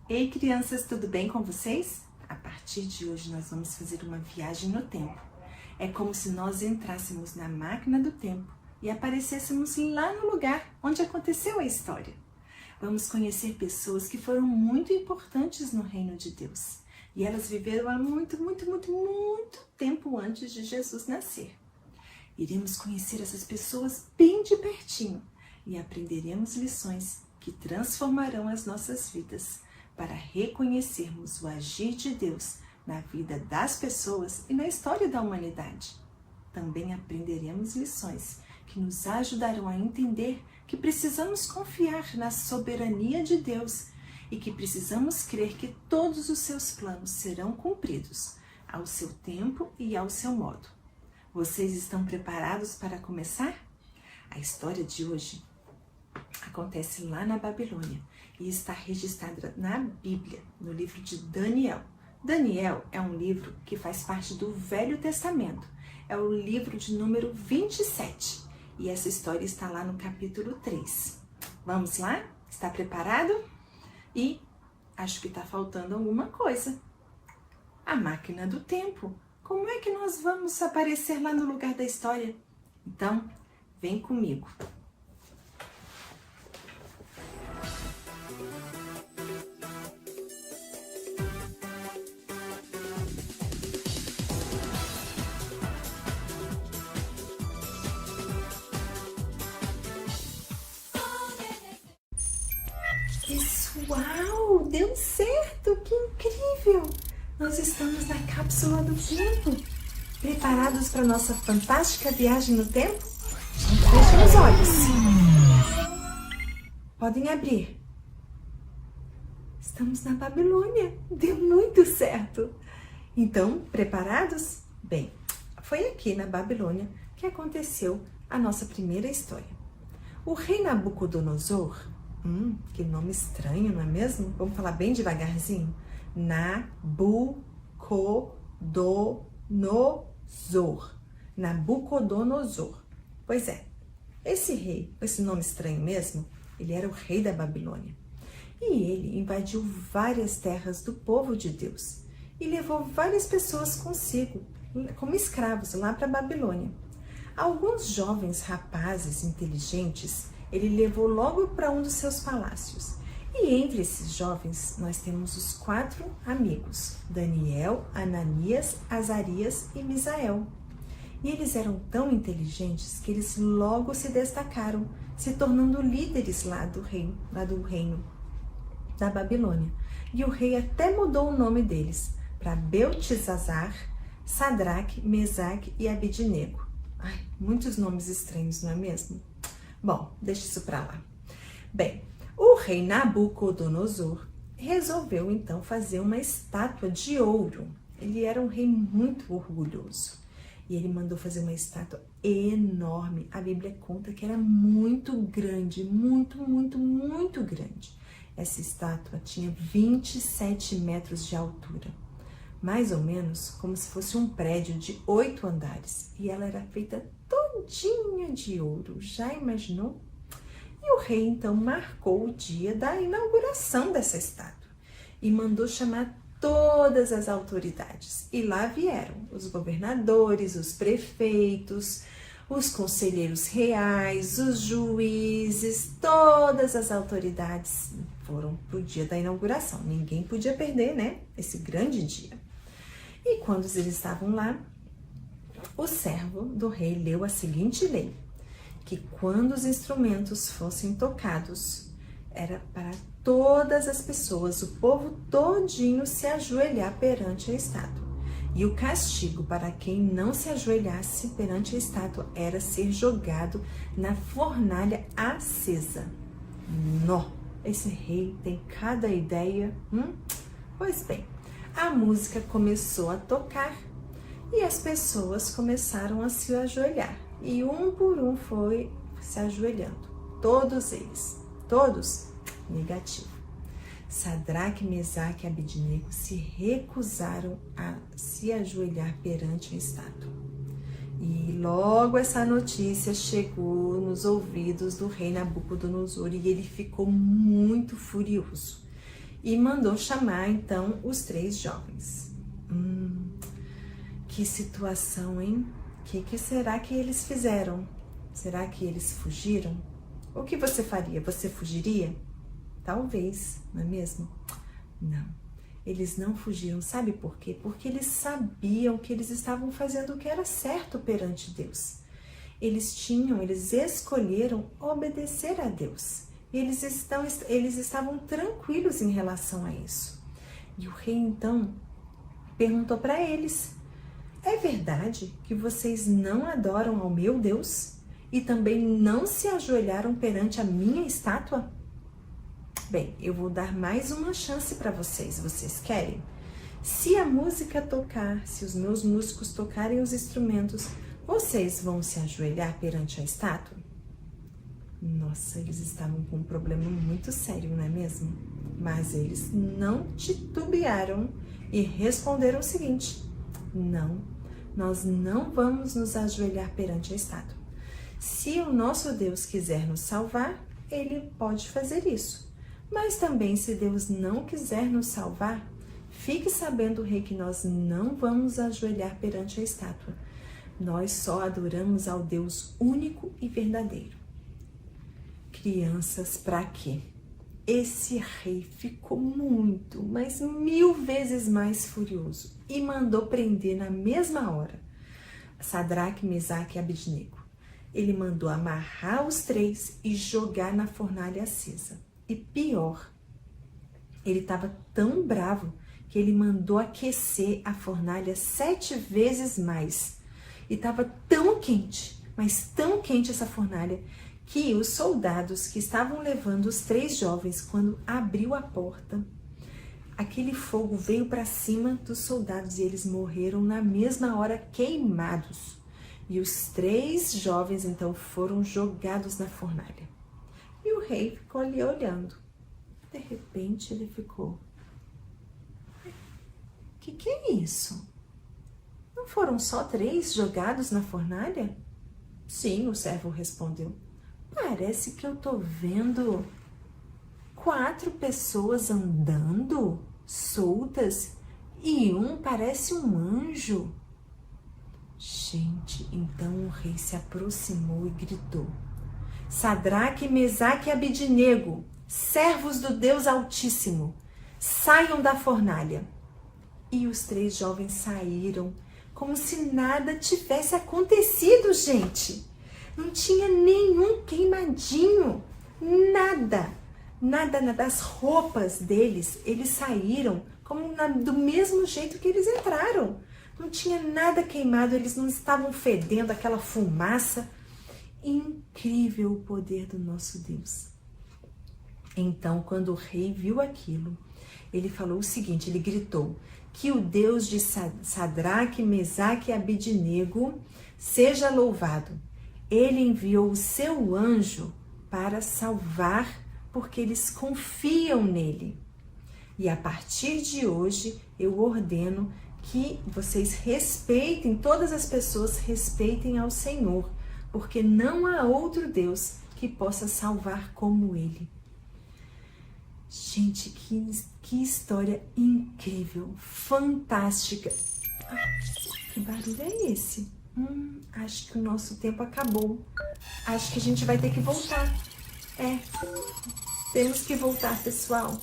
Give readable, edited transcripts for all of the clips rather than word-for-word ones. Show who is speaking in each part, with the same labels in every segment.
Speaker 1: Ei, crianças, tudo bem com vocês? A partir de hoje nós vamos fazer uma viagem no tempo. É como se nós entrássemos na máquina do tempo e aparecêssemos lá no lugar onde aconteceu a história. Vamos conhecer pessoas que foram muito importantes no reino de Deus. E elas viveram há muito tempo antes de Jesus nascer. Iremos conhecer essas pessoas bem de pertinho e aprenderemos lições que transformarão as nossas vidas para reconhecermos o agir de Deus na vida das pessoas e na história da humanidade. Também aprenderemos lições que nos ajudarão a entender que precisamos confiar na soberania de Deus e que precisamos crer que todos os seus planos serão cumpridos ao seu tempo e ao seu modo. Vocês estão preparados para começar? A história de hoje acontece lá na Babilônia e está registrada na Bíblia, no livro de Daniel. Daniel é um livro que faz parte do Velho Testamento. É o livro de número 27 e essa história está lá no capítulo 3. Vamos lá? Está preparado? E acho que está faltando alguma coisa. A máquina do tempo. Como é que nós vamos aparecer lá no lugar da história? Então, vem comigo. Pessoal, deu certo! Que incrível! Nós estamos na cápsula do tempo. Preparados para nossa fantástica viagem no tempo? Fechem os olhos. Podem abrir. Estamos na Babilônia. Deu muito certo. Então, preparados? Bem, foi aqui na Babilônia que aconteceu a nossa primeira história. O rei Nabucodonosor, que nome estranho, não é mesmo? Vamos falar bem devagarzinho. Nabucodonosor. Pois é, esse rei, com esse nome estranho mesmo, ele era o rei da Babilônia. E ele invadiu várias terras do povo de Deus e levou várias pessoas consigo, como escravos, lá para a Babilônia. Alguns jovens rapazes inteligentes ele levou logo para um dos seus palácios. E entre esses jovens, nós temos os 4 amigos, Daniel, Ananias, Azarias e Misael. E eles eram tão inteligentes que eles logo se destacaram, se tornando líderes lá do reino da Babilônia. E o rei até mudou o nome deles para Beltesazar, Sadraque, Mesaque e Abidnego. Ai, muitos nomes estranhos, não é mesmo? Bom, deixa isso para lá. Bem, o rei Nabucodonosor resolveu então fazer uma estátua de ouro. Ele era um rei muito orgulhoso e ele mandou fazer uma estátua enorme. A Bíblia conta que era muito grande, muito grande. Essa estátua tinha 27 metros de altura, mais ou menos como se fosse um prédio de 8 andares. E ela era feita todinha de ouro. Já imaginou? E o rei então marcou o dia da inauguração dessa estátua e mandou chamar todas as autoridades. E lá vieram os governadores, os prefeitos, os conselheiros reais, os juízes, todas as autoridades foram para o dia da inauguração. Ninguém podia perder, né? Esse grande dia. E quando eles estavam lá, o servo do rei leu a seguinte lei: que quando os instrumentos fossem tocados, era para todas as pessoas, o povo todinho, se ajoelhar perante a estátua. E o castigo para quem não se ajoelhasse perante a estátua era ser jogado na fornalha acesa. Nó! Esse rei tem cada ideia. Pois bem, a música começou a tocar e as pessoas começaram a se ajoelhar. E um por um foi se ajoelhando. Todos eles. Todos? Negativo. Sadraque, Mesaque e Abidnego se recusaram a se ajoelhar perante a estátua. E logo essa notícia chegou nos ouvidos do rei Nabucodonosor e ele ficou muito furioso. e mandou chamar então os 3 jovens. Que situação, hein? O que será que eles fizeram? Será que eles fugiram? O que você faria? Você fugiria? Talvez, não é mesmo? Não, eles não fugiram. Sabe por quê? Porque eles sabiam que eles estavam fazendo o que era certo perante Deus. Eles escolheram obedecer a Deus. Eles estavam tranquilos em relação a isso. E o rei então perguntou para eles: é verdade que vocês não adoram ao meu Deus e também não se ajoelharam perante a minha estátua? Bem, eu vou dar mais uma chance para vocês. Vocês querem? Se a música tocar, se os meus músicos tocarem os instrumentos, vocês vão se ajoelhar perante a estátua? Nossa, eles estavam com um problema muito sério, não é mesmo? Mas eles não titubearam e responderam o seguinte: não, nós não vamos nos ajoelhar perante a estátua. Se o nosso Deus quiser nos salvar, ele pode fazer isso. Mas também, se Deus não quiser nos salvar, fique sabendo, rei, que nós não vamos ajoelhar perante a estátua. Nós só adoramos ao Deus único e verdadeiro. Crianças, para quê? Esse rei ficou muito, mas 1000 vezes mais furioso e mandou prender na mesma hora Sadraque, Mesaque e Abednego. Ele mandou amarrar os 3 e jogar na fornalha acesa. E pior, ele estava tão bravo que ele mandou aquecer a fornalha 7 vezes mais. E estava tão quente, mas tão quente essa fornalha, que os soldados que estavam levando os 3 jovens, quando abriu a porta, aquele fogo veio para cima dos soldados e eles morreram na mesma hora queimados. E os 3 jovens então foram jogados na fornalha. E o rei ficou ali olhando. De repente ele ficou: que é isso? Não foram só 3 jogados na fornalha? Sim, o servo respondeu. Parece que eu tô vendo 4 pessoas andando soltas e um parece um anjo. Gente, então o rei se aproximou e gritou: Sadraque, Mesaque e Abednego, servos do Deus Altíssimo, saiam da fornalha. E os 3 jovens saíram como se nada tivesse acontecido, gente. Não tinha nenhum queimadinho, nada. As roupas deles, eles saíram como do mesmo jeito que eles entraram. Não tinha nada queimado, eles não estavam fedendo aquela fumaça. Incrível o poder do nosso Deus. Então, quando o rei viu aquilo, ele falou o seguinte, ele gritou: que o Deus de Sadraque, Mesaque e Abednego seja louvado. Ele enviou o seu anjo para salvar, porque eles confiam nele. E a partir de hoje, eu ordeno que vocês respeitem, todas as pessoas respeitem ao Senhor, porque não há outro Deus que possa salvar como Ele. Gente, que história incrível, fantástica. Que barulho é esse? Acho que o nosso tempo acabou. Acho que a gente vai ter que voltar. Temos que voltar, pessoal.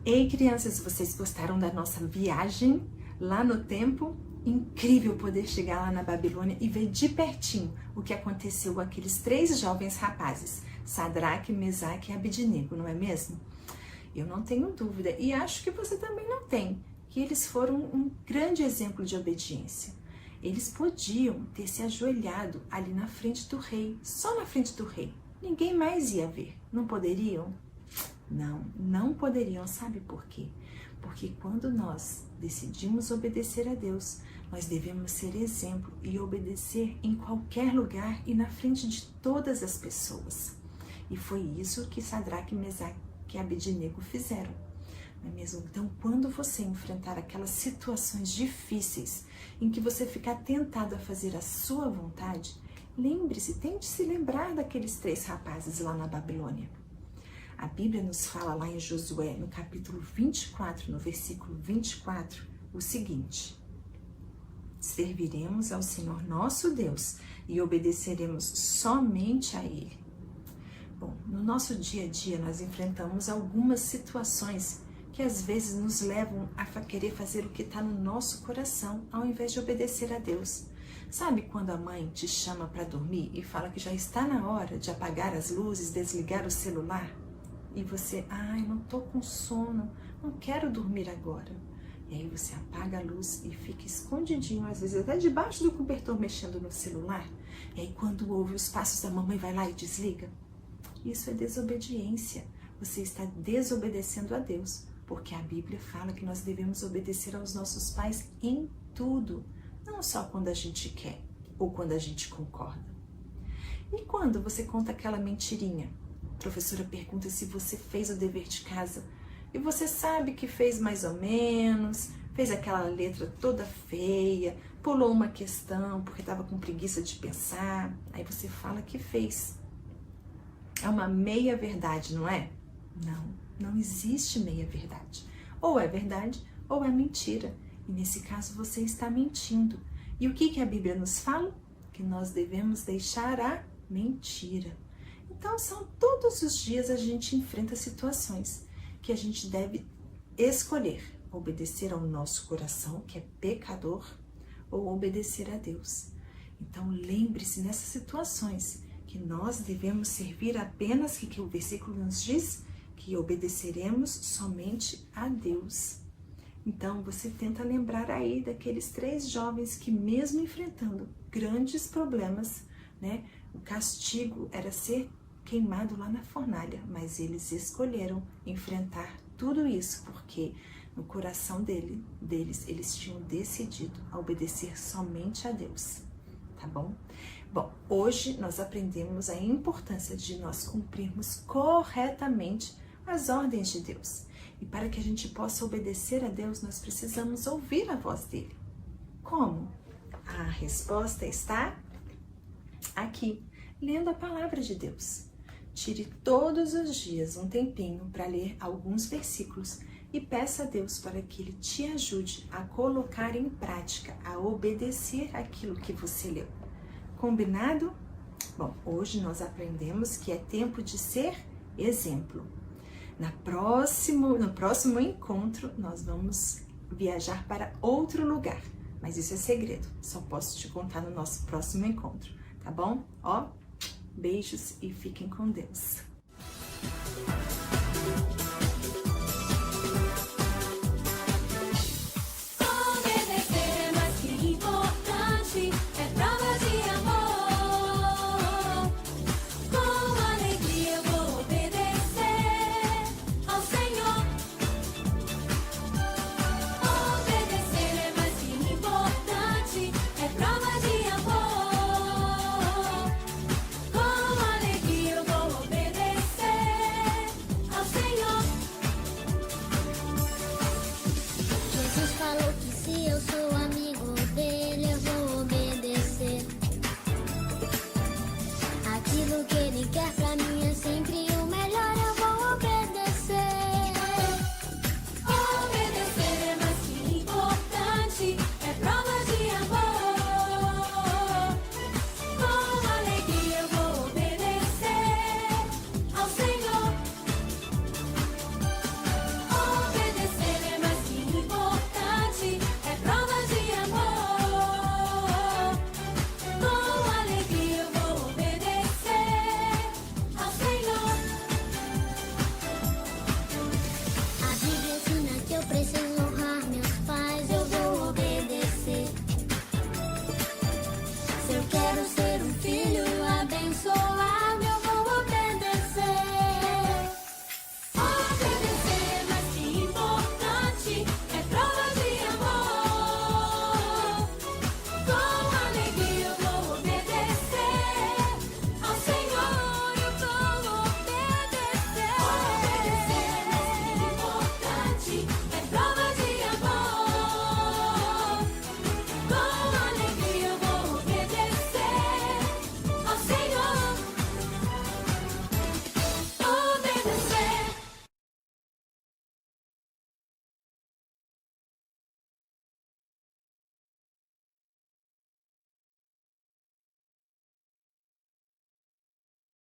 Speaker 1: Ei, crianças, vocês gostaram da nossa viagem lá no tempo? Incrível poder chegar lá na Babilônia e ver de pertinho o que aconteceu com aqueles 3 jovens rapazes, Sadraque, Mesaque e Abednego, não é mesmo? Eu não tenho dúvida, e acho que você também não tem, que eles foram um grande exemplo de obediência. Eles podiam ter se ajoelhado ali na frente do rei, só na frente do rei. Ninguém mais ia ver, não poderiam? Não poderiam, sabe por quê? Porque quando nós decidimos obedecer a Deus, nós devemos ser exemplo e obedecer em qualquer lugar e na frente de todas as pessoas. E foi isso que Sadraque, Mesaque e Abednego fizeram. não é mesmo? Então, quando você enfrentar aquelas situações difíceis em que você ficar tentado a fazer a sua vontade, lembre-se, tente se lembrar daqueles 3 rapazes lá na Babilônia. A Bíblia nos fala lá em Josué, no capítulo 24, no versículo 24, o seguinte: serviremos ao Senhor nosso Deus e obedeceremos somente a Ele. Bom, no nosso dia a dia nós enfrentamos algumas situações que às vezes nos levam a querer fazer o que está no nosso coração, ao invés de obedecer a Deus. Sabe quando a mãe te chama para dormir e fala que já está na hora de apagar as luzes, desligar o celular? E você, não tô com sono, não quero dormir agora. E aí você apaga a luz e fica escondidinho, às vezes até debaixo do cobertor mexendo no celular. E aí quando ouve os passos da mamãe, vai lá e desliga. Isso é desobediência. Você está desobedecendo a Deus, porque a Bíblia fala que nós devemos obedecer aos nossos pais em tudo, não só quando a gente quer ou quando a gente concorda. E quando você conta aquela mentirinha? A professora pergunta se você fez o dever de casa e você sabe que fez mais ou menos, fez aquela letra toda feia, pulou uma questão porque estava com preguiça de pensar, aí você fala que fez. É uma meia-verdade, não é? Não existe meia-verdade. Ou é verdade ou é mentira. E nesse caso você está mentindo. E o que a Bíblia nos fala? Que nós devemos deixar a mentira. Então, são todos os dias a gente enfrenta situações que a gente deve escolher obedecer ao nosso coração, que é pecador, ou obedecer a Deus. Então, lembre-se nessas situações que nós devemos servir apenas, que o versículo nos diz, que obedeceremos somente a Deus. Então, você tenta lembrar aí daqueles 3 jovens que, mesmo enfrentando grandes problemas, né, o castigo era ser queimado lá na fornalha, mas eles escolheram enfrentar tudo isso, porque no coração deles, eles tinham decidido a obedecer somente a Deus, tá bom? Bom, hoje nós aprendemos a importância de nós cumprirmos corretamente as ordens de Deus. E para que a gente possa obedecer a Deus, nós precisamos ouvir a voz dele. Como? A resposta está aqui, lendo a palavra de Deus. Tire todos os dias um tempinho para ler alguns versículos e peça a Deus para que Ele te ajude a colocar em prática, a obedecer aquilo que você leu. Combinado? Bom, hoje nós aprendemos que é tempo de ser exemplo. No próximo encontro, nós vamos viajar para outro lugar, mas isso é segredo, só posso te contar no nosso próximo encontro, tá bom? Beijos e fiquem com Deus.
Speaker 2: Aquilo que ele quer